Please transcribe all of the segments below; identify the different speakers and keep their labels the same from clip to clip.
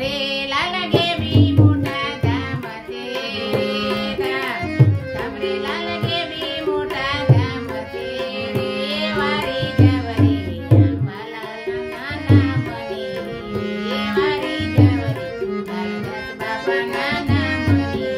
Speaker 1: रे लाल गे बी मोठा धाम ते रे धाम रे लाल गे बी मोठा धाम ते रे वारी जवरी आम्हाला नाना म्हणे वारी जवरी हरदास बाबा नाना म्हणे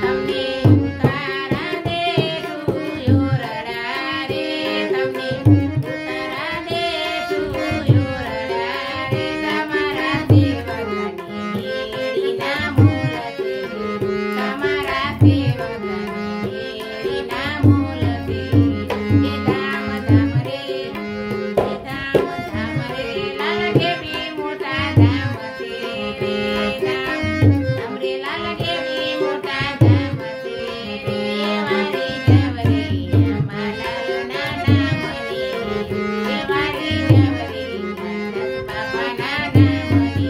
Speaker 1: તમને ઉતારા દેશું યોરડા રે તમને ઉતારા દેશું યોરડા રે તમારા સેવકની મેળીના મૂલથી તમારા સેવકની મેળીના મૂલથી એ ધામ ધામ રે લાલ કેવી મોટા ધામ તે રે ધામ રે લાલ કેવી મોટા ધામ તે રે વારી જવરી આમ્हाला નાના म्हणे वारी जवरी हरदास बाबा नाना म्हणे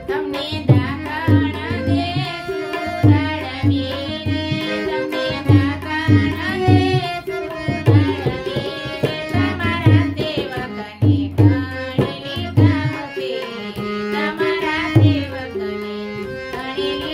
Speaker 1: તમને દાખણ દેશું રડવી રે તમને દાખણ દેશું રડવી રે તમારા સેવકને ગણેલી ગામતે તમારા સેવકને ગણેલી